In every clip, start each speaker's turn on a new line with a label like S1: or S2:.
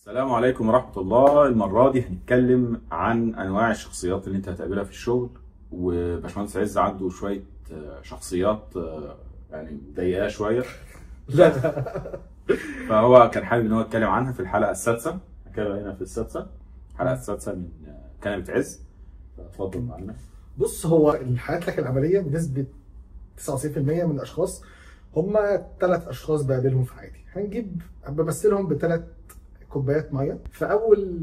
S1: السلام عليكم ورحمة الله. المرة دي هنتكلم عن أنواع الشخصيات اللي أنت هتقابلها في الشغل، وباشمهندس عز عنده شوية شخصيات يعني مضايقاه شوية.
S2: لا
S1: فهو كان حابب إن هو يتكلم عنها في الحلقة السادسة. هنتكلم هنا في الحلقة السادسة من كنبة عز. اتفضل معانا.
S2: بص، هو الحياة لك العملية بنسبة 99% من الأشخاص هما 3 أشخاص بقابلهم في حياتي. بمثلهم ب3 كوبايات مية. في أول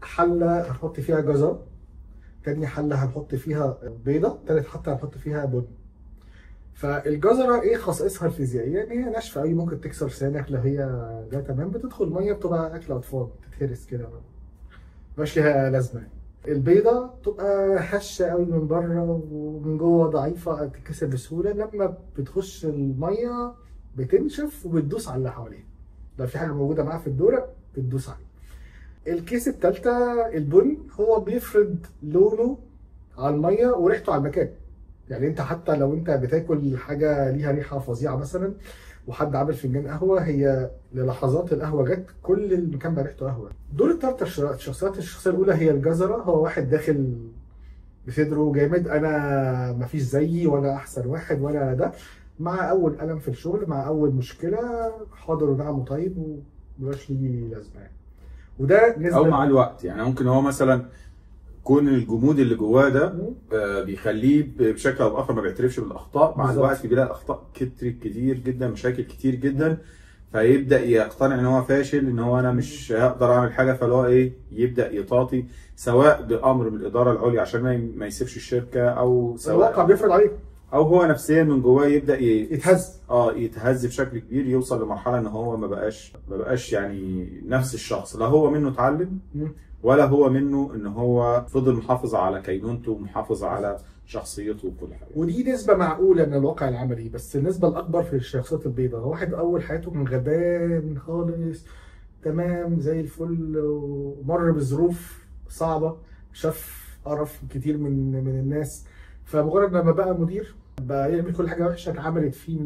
S2: حلة هنحط فيها جزر، تاني حلة هنحط فيها بيضة، تالت حلة هنحط فيها بن. فالجزرة ايه خصائصها الفيزيائية؟ ان هي ناشفة قوي، ممكن تكسر لسانك لو هي ده تمام. بتدخل مية بتبقى أكل أطفال، تتهرس كده مبقاش ليها لازمة. البيضة تبقى هشة قوي من بره ومن جوه ضعيفة، تتكسر بسهولة. لما بتخش المية بتنشف وبتدوس على اللي حواليها، لو في حاجة موجودة معاها في الدورة بتدوس عليها. الكيس التالتة البن، هو بيفرد لونه على المية وريحته على المكان. يعني انت حتى لو انت بتاكل حاجة ليها ريحة فظيعة مثلا وحد عامل فنجان قهوة، هي للحظات القهوة جت كل المكان بقى ريحته قهوة. دول التلات شخصيات. الشخصية الأولى هي الجزرة، هو واحد داخل بصدره جامد، أنا مفيش زيي ولا أحسن واحد ولا ده. مع أول ألم في الشغل، مع أول مشكلة، حاضر ونعم وطيب ومبقاش ليه لازمة يعني. وده نسبة
S1: أو مع الوقت يعني ممكن هو مثلا كون الجمود اللي جواه ده بيخليه بشكل او باخر ما بيعترفش بالاخطاء. مع الوقت بيلاقي الاخطاء كتير جدا، مشاكل كتير جدا، فيبدا يقتنع ان هو فاشل، ان هو انا مش هقدر اعمل حاجه. فاللي هو ايه، يبدا يطاطي سواء بامر من الاداره العليا عشان ما يسيبش الشركه، او سواء
S2: الواقع بيفرض عليه،
S1: او هو نفسيا من جواه يبدا
S2: يتهز.
S1: يتهز بشكل كبير، يوصل لمرحله ان هو ما بقاش يعني نفس الشخص. لا هو منه اتعلم ولا هو منه ان هو فضل محافظ على كينونته ومحافظ على شخصيته وكل حاجه.
S2: ودي نسبة معقولة من الواقع العملي، بس النسبة الأكبر في الشخصيات البيضاء. هو واحد أول حياته كان غلبان خالص، تمام زي الفل، ومر بظروف صعبة، شاف قرف كتير من الناس. فمجرد لما بقى مدير بقى يعمل كل حاجة وحشة اتعملت فيه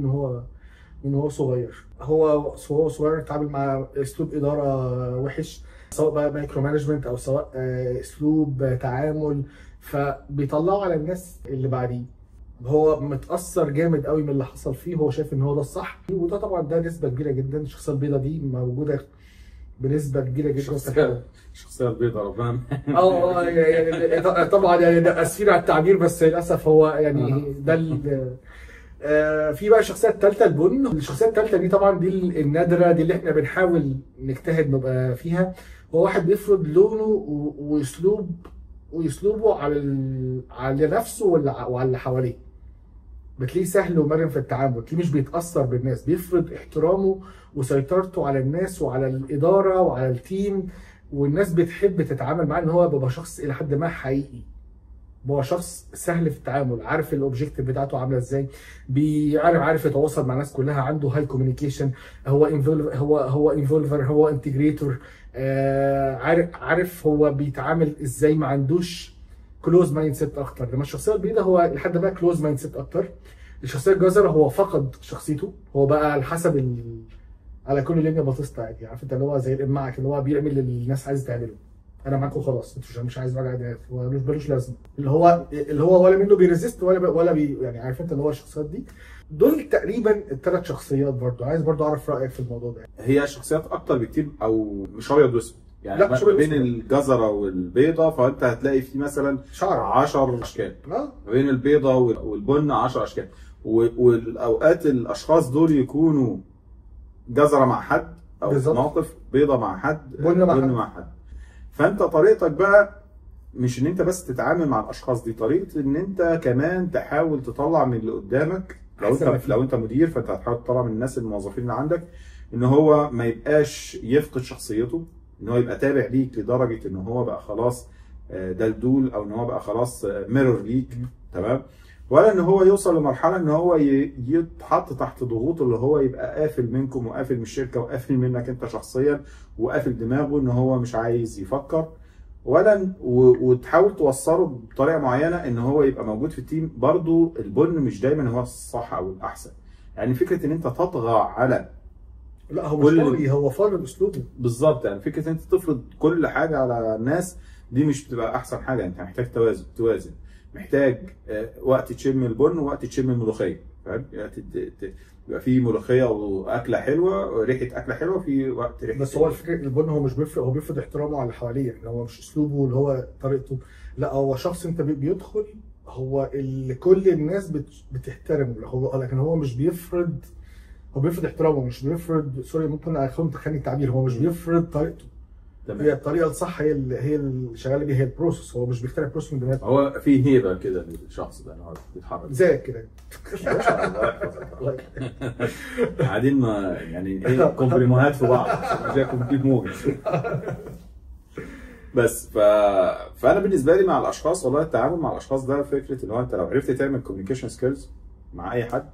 S2: من هو صغير. هو صغير اتعامل مع اسلوب اداره وحش، سواء بقى مايكرو مانجمنت او سواء اسلوب تعامل، فبيطلعوا على الناس اللي بعديه. هو متاثر جامد قوي من اللي حصل فيه، هو شايف ان هو ده الصح. وده طبعا ده نسبه كبيره جدا. الشخصيه البيضاء دي موجوده بنسبه كبيره جدا.
S1: الشخصيه البيضاء ربنا
S2: يعني طبعا يعني ده اسفين على التعبير، بس للاسف هو يعني ده في بقى الشخصيه الثالثه البن. الشخصيه الثالثه دي طبعا دي النادره، دي اللي احنا بنحاول نجتهد نبقى فيها. هو واحد بيفرض لونه واسلوبه على نفسه وعلى اللي حواليه. بتلاقيه سهل ومرن في التعامل، بتلاقيه مش بيتاثر بالناس، بيفرض احترامه وسيطرته على الناس وعلى الاداره وعلى التيم، والناس بتحب تتعامل معاه. ان هو بيبقى شخص الى حد ما حقيقي، هو شخص سهل في التعامل، عارف الاوبجيكتيف بتاعته عامله ازاي، عارف يتواصل مع الناس كلها، عنده هاي كوميونيكيشن، هو انفولفر، هو انتجريتور، عارف هو بيتعامل ازاي، ما عندوش كلوز مايند سيت اكتر. لما الشخصيه البيضاء هو لحد ما كلوز مايند سيت اكتر. الشخصيه الجزره هو فقد شخصيته، هو بقى على حسب على كل لينيا باطستا عادي. عارف انت اللي هو زي الامعك، اللي هو بيعمل اللي الناس عايزه تعمله. انا معاكم خلاص، انتوا مش عايز وجع دماغ، هو ملوش لازمه. اللي هو ولا منه بيريزيست ولا يعني عارف انت اللي هو الشخصيات دي. دول تقريبا ال3 شخصيات. برضو عايز اعرف رايك في الموضوع ده.
S1: هي شخصيات اكتر بكتير، او مش ابيض واسود يعني.
S2: لا،
S1: ما بين الجزره والبيضه فانت هتلاقي في مثلا 10 اشكال. ما بين البيضه والبن 10 اشكال. والاوقات الاشخاص دول يكونوا جزره مع حد، او بالزبط. موقف بيضه مع حد،
S2: بن
S1: مع حد. فانت طريقتك بقى مش ان انت بس تتعامل مع الاشخاص دي، طريقه ان انت كمان تحاول تطلع من اللي قدامك. لو انت مدير فانت هتحاول تطلع من الناس الموظفين اللي عندك ان هو ما يبقاش يفقد شخصيته، ان هو يبقى تابع ليك لدرجه ان هو بقى خلاص دلدول، او ان هو بقى خلاص ميرور ليك، تمام. ولا ان هو يوصل لمرحله ان هو يتحط تحت ضغوط، اللي هو يبقى قافل منكم وقافل من الشركه وقافل منك انت شخصيا وقافل دماغه، ان هو مش عايز يفكر. ولا وتحاول توصله بطريقه معينه ان هو يبقى موجود في التيم. برضو البن مش دايما هو الصح او الاحسن. يعني فكره ان انت تطغى على
S2: لا هو مش طري، هو فرض اسلوبه.
S1: بالظبط، يعني فكره ان انت تفرض كل حاجه على الناس دي مش بتبقى احسن حاجه. انت محتاج توازن، محتاج وقت تشم البن ووقت تشم الملوخيه، فاهم؟ يبقى في ملوخيه واكله حلوه، ريحه اكله حلوه في وقت ريحه.
S2: بس هو الفكره البن هو مش بيفرق، هو بيفرض احترامه على اللي حواليه، يعني هو مش اسلوبه اللي هو طريقته، لا هو شخص انت بيدخل هو اللي كل الناس بتحترمه، لكن هو مش بيفرض، هو بيفرض احترامه، مش بيفرض، سوري ممكن اكون تخلي التعبير، هو مش بيفرض طريقته. تمام. هي الطريقه الصح هي اللي شغال بيها، هي البروسس، هو مش بيخترع بروسس من دماغه.
S1: هو في هيبه كده للشخص ده، هو بيتحرك
S2: زي كده.
S1: قاعدين يعني ايه كومبليمونات في بعض زي كومبليت موجز. بس فانا بالنسبه لي مع الاشخاص، والله التعامل مع الاشخاص ده فكره ان هو انت لو عرفت تعمل كوميونيكيشن سكيلز مع اي حد،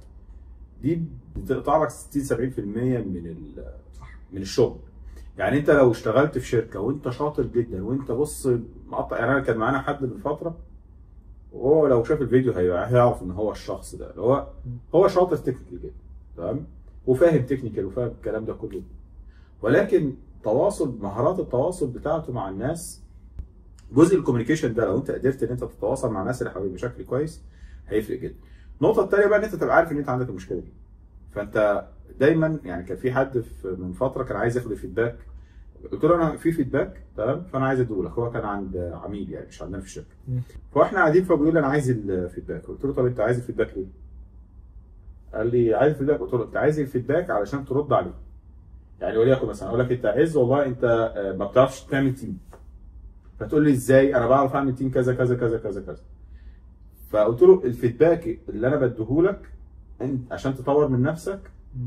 S1: دي بتقطع لك 60-70% من الشغل. يعني انت لو اشتغلت في شركه وانت شاطر جدا وانت بص مقطع، يعني انا كان معانا حد من فتره وهو لو شاف الفيديو هيعرف ان هو الشخص ده اللي هو شاطر تكنيكال جدا، تمام، وفاهم تكنيكال وفاهم الكلام ده كله، ولكن مهارات التواصل بتاعته مع الناس، جزء الكوميونيكيشن ده لو انت قدرت ان انت تتواصل مع الناس اللي حواليك بشكل كويس هيفرق جدا. النقطه الثانيه بقى ان انت تبقى عارف ان انت عندك المشكله دي. فانت دايما، يعني كان في حد من فتره كان عايز ياخد الفيدباك، قلت له انا في فيدباك تمام فانا عايز اديه لك، هو كان عند عميل يعني مش عندنا في الشركه، فاحنا قاعدين فبيقول لي انا عايز الفيدباك، قلت له طب انت عايز الفيدباك ليه؟ قال لي عايز الفيدباك، قلت له انت عايز الفيدباك علشان ترد عليه. يعني وليكن مثلا اقول لك انت عايز والله انت ما بتعرفش تعمل تيم، فتقول لي ازاي؟ انا بعرف اعمل تيم كذا كذا كذا كذا كذا. فقلت له الفيدباك اللي انا بديهولك انت عشان تطور من نفسك،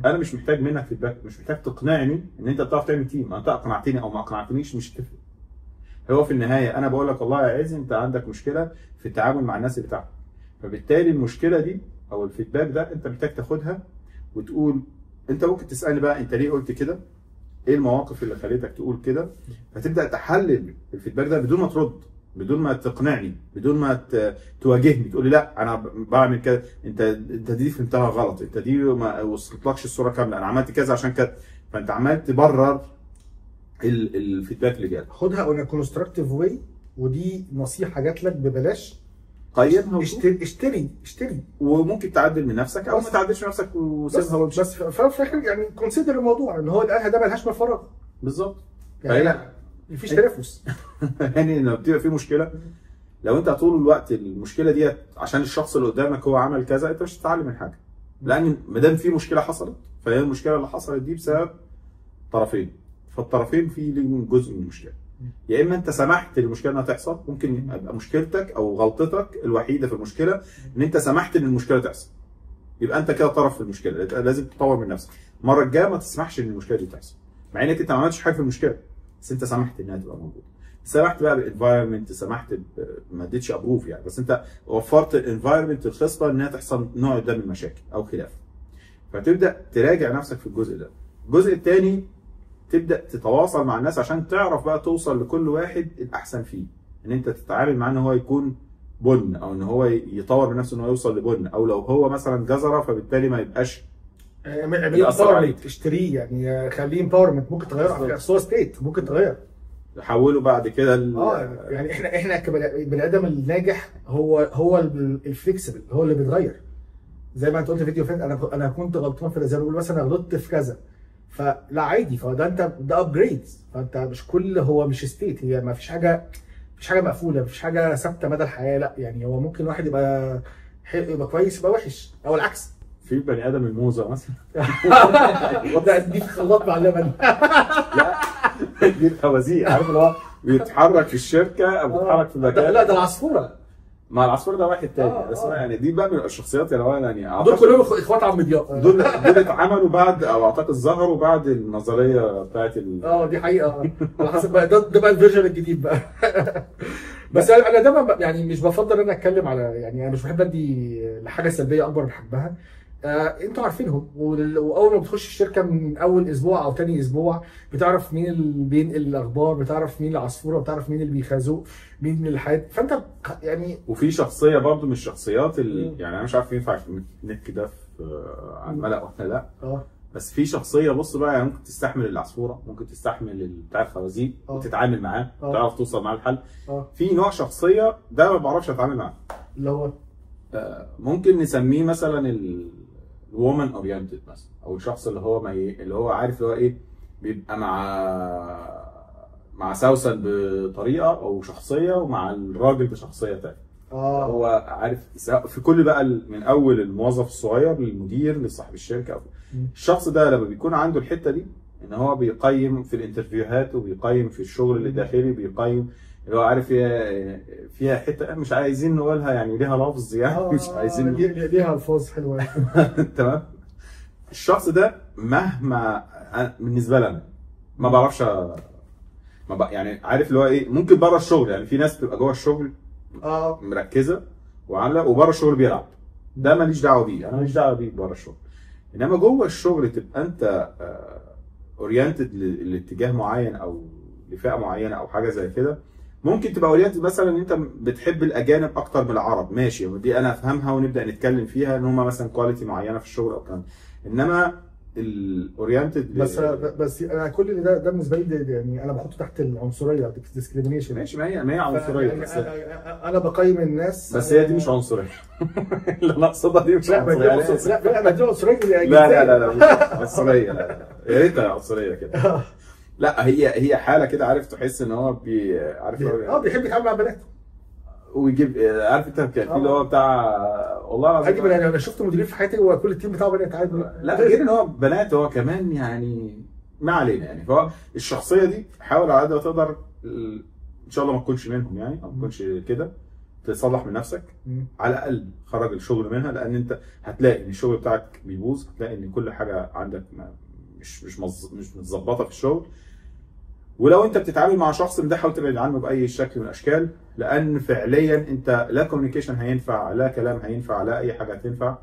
S1: انا مش محتاج منك فيدباك، مش محتاج تقنعني ان انت بتعرف تعمل تيم، انت اقنعتني او ما اقنعتنيش مش هتفرق. هو في النهايه انا بقول لك والله يا عز انت عندك مشكله في التعامل مع الناس اللي بتاعتك، فبالتالي المشكله دي او الفيدباك ده انت محتاج تاخدها وتقول، انت ممكن تسالني بقى انت ليه قلت كده؟ ايه المواقف اللي خليتك تقول كده؟ فتبدا تحلل الفيدباك ده بدون ما ترد، بدون ما تقنعني، بدون ما تواجهني تقول لي لا انا بعمل كده، انت دي فهمتها غلط، انت دي ما وصلتلكش الصوره كامله، انا عملت كذا عشان كده. فانت عمال تبرر الفيدباك اللي جالك.
S2: خدها اون كونستراكتيف واي، ودي نصيحه جات لك ببلاش،
S1: قيمها
S2: اشتري
S1: وممكن تعدل من نفسك او ما تعدلش من نفسك وسيبها وامشي.
S2: بس في الاخر يعني كونسيدر الموضوع ان هو اللي قالها ده ملهاش مفرغ.
S1: بالظبط،
S2: يعني لا مفيش تنافس.
S1: يعني لما بتبقى في مشكله، لو انت طول الوقت المشكله ديت عشان الشخص اللي قدامك هو عمل كذا، انت مش هتتعلم من حاجه، لان ما دام في مشكله حصلت فهي المشكله اللي حصلت دي بسبب طرفين، فالطرفين في ليهم جزء من المشكله. يا اما انت سمحت للمشكله انها تحصل، ممكن يبقى مشكلتك او غلطتك الوحيده في المشكله ان انت سمحت ان المشكله تحصل، يبقى انت كده طرف في المشكله، لازم تطور من نفسك. المره الجايه ما تسمحش ان المشكله دي تحصل، مع انك انت ما عملتش حاجه في المشكله بس انت سمحت انها تبقى موجوده. سمحت بقى بالانفايرمنت، سمحت ما اديتش ابروف يعني، بس انت وفرت الانفايرمنت الخصبه انها تحصل نوع ده من المشاكل او خلاف. فتبدا تراجع نفسك في الجزء ده. الجزء الثاني تبدا تتواصل مع الناس عشان تعرف بقى توصل لكل واحد الاحسن فيه، ان انت تتعامل معاه ان هو يكون بن، او ان هو يطور من نفسه ان هو يوصل لبن، او لو هو مثلا جزره فبالتالي ما يبقاش
S2: يأثر عليك. اشتريه يعني، خليه امباورمنت، ممكن تغيره في ستيت، ممكن تغير
S1: حوله بعد كده
S2: يعني احنا كبني ادم الناجح هو الفليكسبل، هو اللي بيتغير. زي ما انت قلت في فيديو فات، انا كنت غلطان في، زي ما بقول مثلا غلطت في كذا، فلا عادي، فده انت ده ابجريد، فانت مش هو مش ستيت، هي ما فيش حاجه مقفوله، مفيش حاجه ثابته مدى الحياه، لا يعني هو ممكن واحد يبقى كويس يبقى وحش، او العكس.
S1: في بني ادم الموزه مثلا
S2: دي في خلاط مع اللبن.
S1: لا دي الخوازيق، عارف اللي هو بيتحرك في الشركه او بيتحرك في مكان.
S2: لا ده العصفوره،
S1: مع العصفور ده واحد تاني بس يعني دي بقى من الشخصيات اللي هو يعني
S2: دول كلهم اخوات عم ضياء.
S1: دول اتعملوا بعد، او اعتقد ظهروا بعد النظريه بتاعت
S2: دي حقيقه على حسب بقى، ده بقى الفيرجن الجديد بقى. بس انا دايما يعني مش بفضل ان انا اتكلم على، يعني انا مش بحب ادي لحاجه سلبيه اكبر من حجمها. انتوا عارفينهم، واول ما بتخش الشركه من اول اسبوع او تاني اسبوع بتعرف مين اللي بينقل الاخبار، بتعرف مين العصفوره، بتعرف مين اللي بيخازوق، مين من الحياه، فانت يعني.
S1: وفي شخصيه برضو من الشخصيات اللي يعني انا مش عارف ينفع نحكي ده على الملأ ولا لا. بس في شخصيه بص بقى، يعني ممكن تستحمل العصفوره، ممكن تستحمل بتاع الخوازيق وتتعامل معاه، تعرف توصل معاه الحل. في نوع شخصيه ده ما بعرفش اتعامل معاه،
S2: اللي هو
S1: ممكن نسميه مثلا الوومن اورينتد مثلا، او الشخص اللي هو اللي هو عارف اللي هو ايه، بيبقى مع سوسن بطريقه او شخصيه، ومع الراجل بشخصيه ثانيه. هو عارف في كل بقى من اول الموظف الصغير للمدير لصاحب الشركه. الشخص ده لما بيكون عنده الحته دي، ان هو بيقيم في الانترفيوهات وبيقيم في الشغل الداخلي، بيقيم اللي هو عارف فيها حته مش عايزين نقولها يعني، ليها لفظ يعني مش عايزين
S2: ليها الفاظ حلوه.
S1: تمام. الشخص ده مهما بالنسبه لنا ما بعرفش يعني عارف اللي هو ايه، ممكن بره الشغل يعني في ناس بتبقى جوه الشغل مركزه وعامله، وبره الشغل بيلعب، ده ماليش دعوه بيه، انا ماليش دعوه بيه بره الشغل. انما جوه الشغل تبقى انت اورينتد لاتجاه معين او لفئه معينه او حاجه زي كده. ممكن تبقى اورينتد مثلا ان انت بتحب الاجانب اكتر من العرب، ماشي، ودي انا افهمها ونبدا نتكلم فيها ان هم مثلا كواليتي معينه في الشغل او كلام. انما الاورينتد
S2: بس انا كل اللي ده بالنسبه لي يعني انا بحطه تحت العنصريه، ديسكريميشن.
S1: ماشي، ما هي عنصريه
S2: يعني
S1: بس
S2: انا بقيم الناس،
S1: بس هي دي مش عنصريه. اللي انا اقصدها دي مش عنصريه.
S2: لا دي عنصريه.
S1: لا مش عنصريه، لا يا ريتها عنصريه كده. لا هي حاله كده، عارف تحس ان هو عارف
S2: بيحب يتعامل مع بنات
S1: ويجيب، عارف انت كان في اللي هو بتاع والله العظيم
S2: يعني انا شفت مديرين في حياتي وكل التيم بتاعه بنات عادي.
S1: لا غير ان هو بنات، هو كمان يعني ما علينا يعني. فهو الشخصيه دي حاول على قد ما تقدر ان شاء الله ما تكونش منهم يعني، او ما تكونش كده، تصلح من نفسك على الاقل، خرج الشغل منها، لان انت هتلاقي ان الشغل بتاعك بيبوظ، هتلاقي ان كل حاجه عندك مش متظبطه في الشغل. ولو انت بتتعامل مع شخص ده حاول تبعد عنه باي شكل من الاشكال، لان فعليا انت لا كوميونيكيشن هينفع، لا كلام هينفع، لا اي حاجه هتنفع.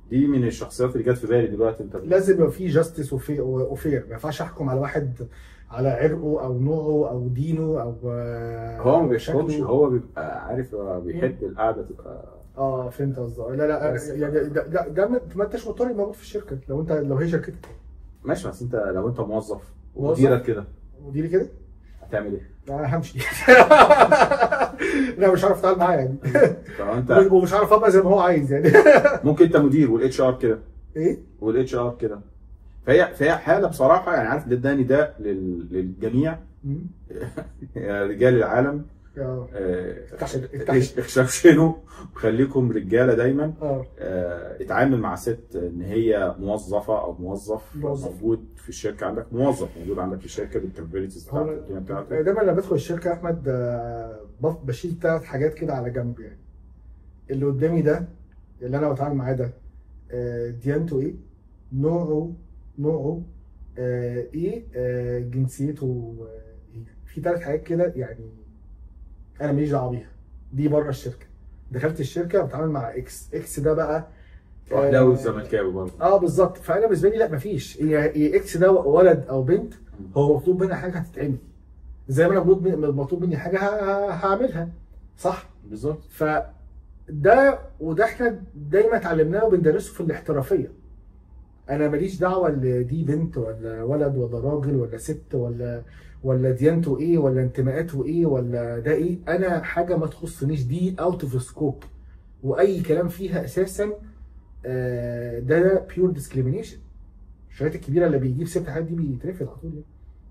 S1: دي من الشخصيات اللي جت في بالي دلوقتي. انت
S2: لازم يبقى في جاستس وفير، ما ينفعش احكم على واحد على عرقه او نوعه او دينه او
S1: هو ما بيحكمش، هو بيبقى عارف، هو بيحب القعده تبقى
S2: فهمت قصدك. لا يعني ده ما انتش مضطر موجود في الشركه، لو هي شركتك
S1: ماشي. بس انت لو انت موظف ومديرك كده،
S2: مديري كده،
S1: هتعمل ايه؟
S2: همشي. لا مش عارف اتعامل معاه يعني.
S1: فانت
S2: ومش عارف ابقى زي ما هو عايز يعني.
S1: ممكن انت مدير والاتش ار كده، والاتش ار كده، فهي حاله بصراحه يعني، عارف ده نداء للجميع. يا رجال العالم اخشوا وخليكم رجاله دايما. اتعامل مع ست ان هي موظفه او موظف موجود في الشركه عندك، موظف موجود عندك في الشركه بالكابابيلتيز بتاعتك.
S2: دايما لما بدخل الشركه احمد بشيل 3 حاجات كده على جنب يعني. اللي قدامي ده اللي انا بتعامل معاه ده ديانته ايه، نوعه ايه، جنسيته ايه. في 3 حاجات كده يعني انا ماليش دعوه بيها، دي بره الشركه. دخلت الشركه بتعامل مع اكس ده بقى
S1: اهلاوي الزملكاوي برضه.
S2: بالظبط. فانا بالنسبه لي لا مفيش، هي اكس ده ولد او بنت، هو مطلوب منها حاجه هتتعمل زي ما انا مطلوب مني حاجه هعملها، صح؟
S1: بالظبط.
S2: فده وده احنا دايما اتعلمناه وبندرسه في الاحترافيه. انا ماليش دعوه دي بنت ولا ولد ولا راجل ولا ست ولا ديانته ايه ولا انتماءاته ايه ولا ده ايه. انا حاجه ما تخصنيش، دي اوت اوف سكوب، واي كلام فيها اساسا ده بيور ديسكريميشن. الشركات الكبيره اللي بيجيب 6 حاجات دي بيترفض على طول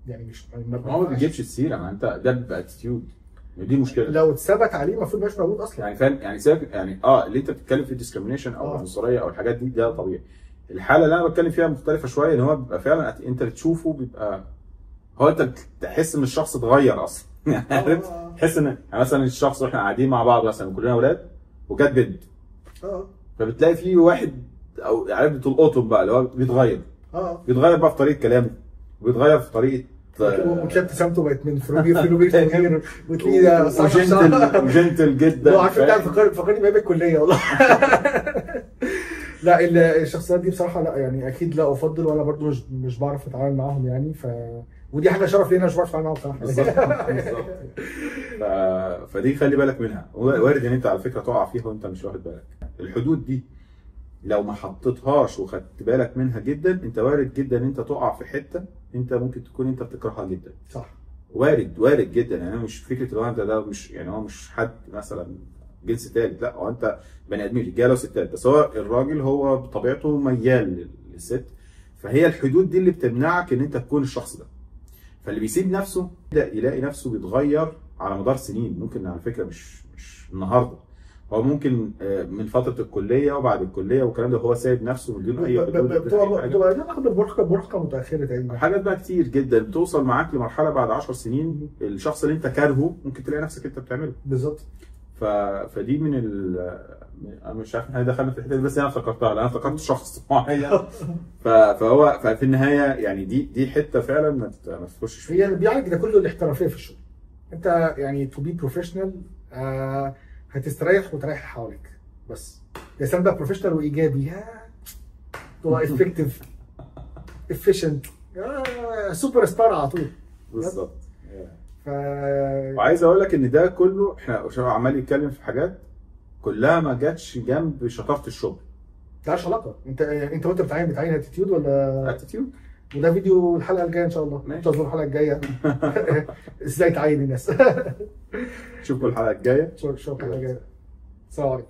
S2: يعني. مش
S1: ما بيجيبش السيره، ما انت ده باتيتيود، دي مشكله.
S2: لو اتثبت عليه المفروض مش موجود اصلا
S1: يعني، فاهم يعني سيبك يعني اللي انت بتتكلم فيه ديسكريميشن او العنصريه او الحاجات دي، ده طبيعي. الحاله اللي انا بتكلم فيها مختلفه شويه، ان هو بيبقى فعلا انت بتشوفه بيبقى هو انت بتحس ان الشخص اتغير اصلا. يعني عارف تحس ان يعني مثلا الشخص واحنا قاعدين مع بعض مثلا كلنا اولاد وجت بنت، فبتلاقي في واحد او عارف بتلقطهم بقى اللي هو بيتغير بقى في طريقه كلامه، وبيتغير في طريقه
S2: وتلاقي ابتسامته بقت من فلوبير تغيير، وتلاقيه
S1: جنتل جدا.
S2: هو عارف انت فكرني بقى بالكليه والله. لا الشخصيات دي بصراحه لا يعني اكيد لا افضل، وانا برضو مش بعرف اتعامل معاهم يعني. ودي حاجه شرف لينا، مش بعرف اتعامل معاهم بصراحه.
S1: بالظبط. فدي خلي بالك منها، وارد ان انت على فكره تقع فيها وانت مش واخد بالك. الحدود دي لو ما حطيتهاش وخدت بالك منها جدا، انت وارد جدا ان انت تقع في حته انت ممكن تكون انت بتكرهها جدا.
S2: صح. وارد
S1: جدا. يعني انا مش فكره اللي هو انت ده مش يعني هو مش حد مثلا جنس ثالث، لا هو انت بني ادمين رجاله وستات، بس هو الراجل هو بطبيعته ميال للست، فهي الحدود دي اللي بتمنعك ان انت تكون الشخص ده. فاللي بيسيب نفسه يبدا يلاقي نفسه بيتغير على مدار سنين، ممكن على فكره مش النهارده، هو ممكن من فتره الكليه وبعد الكليه والكلام ده هو سايب نفسه من دون اي حدود.
S2: بتبقى ناخد المراهقه متاخره تقريبا.
S1: حاجات بقى كتير جدا بتوصل معاك لمرحله بعد 10 سنين الشخص اللي انت كارهه ممكن تلاقي نفسك انت بتعمله.
S2: بالظبط.
S1: فدي من انا مش عارف احنا دخلنا في الحته دي، بس انا افتكرتها لان انا افتكرت شخص معين. ففي النهايه يعني دي حته فعلا ما تخشش فيها.
S2: هي اللي بيعالج ده كله الاحترافيه في الشغل. انت يعني تو بي بروفيشنال هتستريح وتريح اللي حواليك، بس يا سلام بقى بروفيشنال وايجابي، تبقى افكتيف افيشنت سوبر ستار على طول.
S1: بالظبط. وعايز اقول لك ان ده كله احنا عمال يتكلم في حاجات كلها ما جاتش جنب شطاره الشغل.
S2: مالهاش علاقه. انت وانت بتعين اتيتيود ولا
S1: اتيتيود؟
S2: وده فيديو الحلقه الجايه ان شاء الله. انتظروا الحلقه الجايه ازاي تعين الناس.
S1: شوفوا الحلقه الجايه.
S2: شوفوا الحلقه الجايه. السلام عليكم.